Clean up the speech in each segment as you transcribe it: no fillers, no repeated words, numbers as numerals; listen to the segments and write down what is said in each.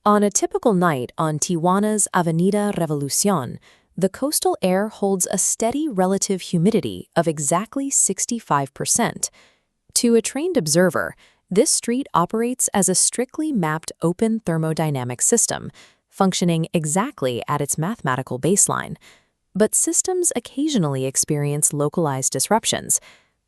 On a typical night on Tijuana's Avenida Revolucion, the coastal air holds a steady relative humidity of exactly 65%. To a trained observer, this street operates as a strictly mapped open thermodynamic system, functioning exactly at its mathematical baseline. But systems occasionally experience localized disruptions.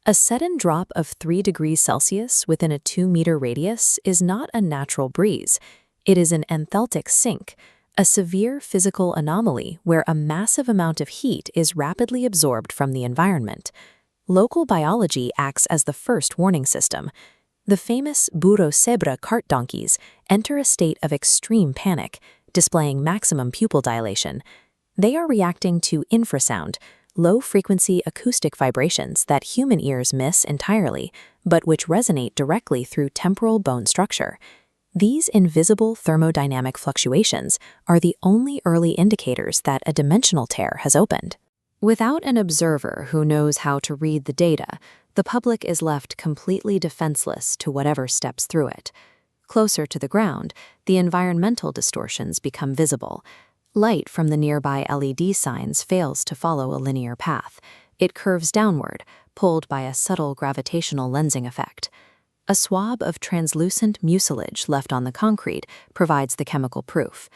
A sudden drop of 3 degrees Celsius within a 2-meter radius is not a natural breeze. It is an enthalpic sink, a severe physical anomaly where a massive amount of heat is rapidly absorbed from the environment. Local biology acts as the first warning system. The famous burro zebra cart donkeys enter a state of extreme panic, displaying maximum pupil dilation. They are reacting to infrasound, low-frequency acoustic vibrations that human ears miss entirely, but which resonate directly through temporal bone structure. These invisible thermodynamic fluctuations are the only early indicators that a dimensional tear has opened. Without an observer who knows how to read the data, the public is left completely defenseless to whatever steps through it. Closer to the ground, the environmental distortions become visible. Light from the nearby LED signs fails to follow a linear path. It curves downward, pulled by a subtle gravitational lensing effect. A swab of translucent mucilage left on the concrete provides the chemical proof.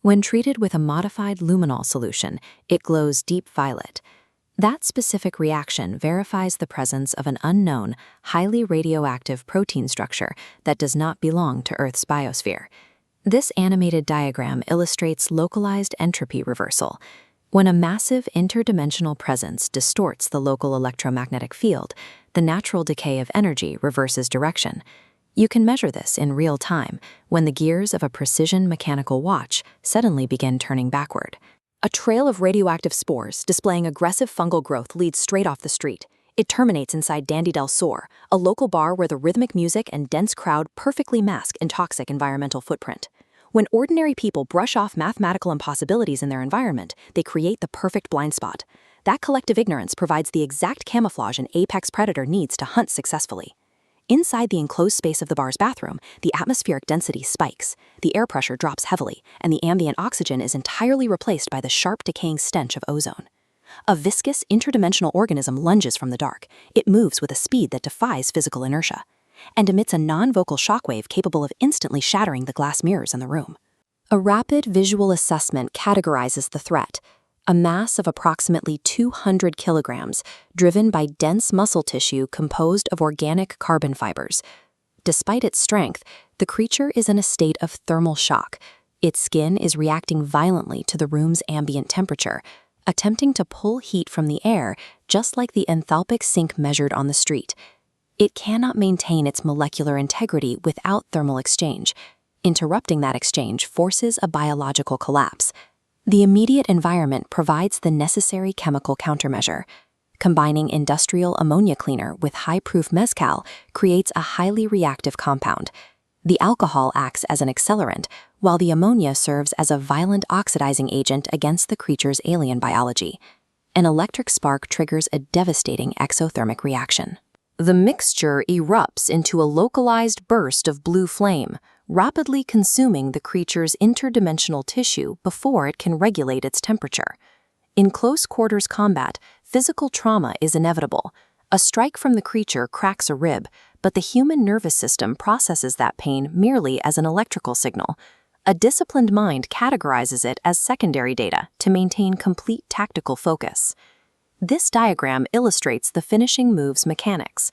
When treated with a modified luminol solution, it glows deep violet. That specific reaction verifies the presence of an unknown, highly radioactive protein structure that does not belong to Earth's biosphere. This animated diagram illustrates localized entropy reversal. When a massive interdimensional presence distorts the local electromagnetic field, the natural decay of energy reverses direction. You can measure this in real time when the gears of a precision mechanical watch suddenly begin turning backward. A trail of radioactive spores displaying aggressive fungal growth leads straight off the street. It terminates inside Dandy del Sur, a local bar where the rhythmic music and dense crowd perfectly mask a toxic environmental footprint. When ordinary people brush off mathematical impossibilities in their environment, they create the perfect blind spot. That collective ignorance provides the exact camouflage an apex predator needs to hunt successfully. Inside the enclosed space of the bar's bathroom, the atmospheric density spikes, the air pressure drops heavily, and the ambient oxygen is entirely replaced by the sharp decaying stench of ozone. A viscous, interdimensional organism lunges from the dark. It moves with a speed that defies physical inertia, and emits a non-vocal shockwave capable of instantly shattering the glass mirrors in the room. A rapid visual assessment categorizes the threat: a mass of approximately 200 kilograms, driven by dense muscle tissue composed of organic carbon fibers. Despite its strength, the creature is in a state of thermal shock. Its skin is reacting violently to the room's ambient temperature, attempting to pull heat from the air just like the enthalpic sink measured on the street. It cannot maintain its molecular integrity without thermal exchange. Interrupting that exchange forces a biological collapse. The immediate environment provides the necessary chemical countermeasure. Combining industrial ammonia cleaner with high-proof mezcal creates a highly reactive compound. The alcohol acts as an accelerant, while the ammonia serves as a violent oxidizing agent against the creature's alien biology. An electric spark triggers a devastating exothermic reaction. The mixture erupts into a localized burst of blue flame, rapidly consuming the creature's interdimensional tissue before it can regulate its temperature. In close quarters combat, physical trauma is inevitable. A strike from the creature cracks a rib, but the human nervous system processes that pain merely as an electrical signal. A disciplined mind categorizes it as secondary data to maintain complete tactical focus. This diagram illustrates the finishing move's mechanics.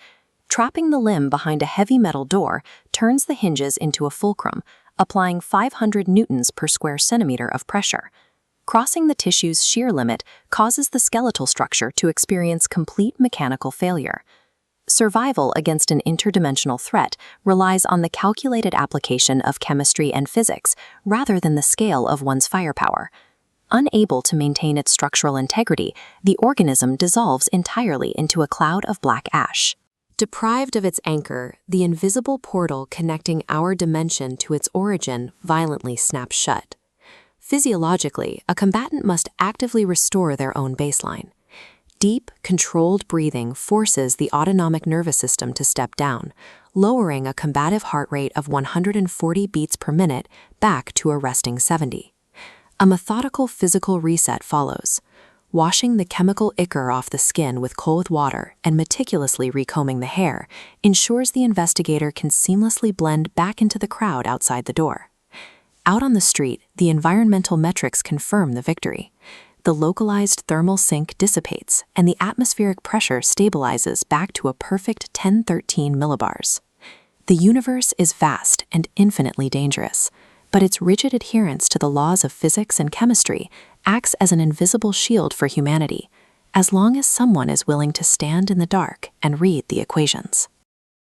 Trapping the limb behind a heavy metal door turns the hinges into a fulcrum, applying 500 newtons per square centimeter of pressure. Crossing the tissue's shear limit causes the skeletal structure to experience complete mechanical failure. Survival against an interdimensional threat relies on the calculated application of chemistry and physics rather than the scale of one's firepower. Unable to maintain its structural integrity, the organism dissolves entirely into a cloud of black ash. Deprived of its anchor, the invisible portal connecting our dimension to its origin violently snaps shut. Physiologically, a combatant must actively restore their own baseline. Deep, controlled breathing forces the autonomic nervous system to step down, lowering a combative heart rate of 140 beats per minute back to a resting 70. A methodical physical reset follows. Washing the chemical ichor off the skin with cold water and meticulously recombing the hair ensures the investigator can seamlessly blend back into the crowd outside the door. Out on the street, the environmental metrics confirm the victory. The localized thermal sink dissipates, and the atmospheric pressure stabilizes back to a perfect 1013 millibars. The universe is vast and infinitely dangerous, but its rigid adherence to the laws of physics and chemistry acts as an invisible shield for humanity, as long as someone is willing to stand in the dark and read the equations.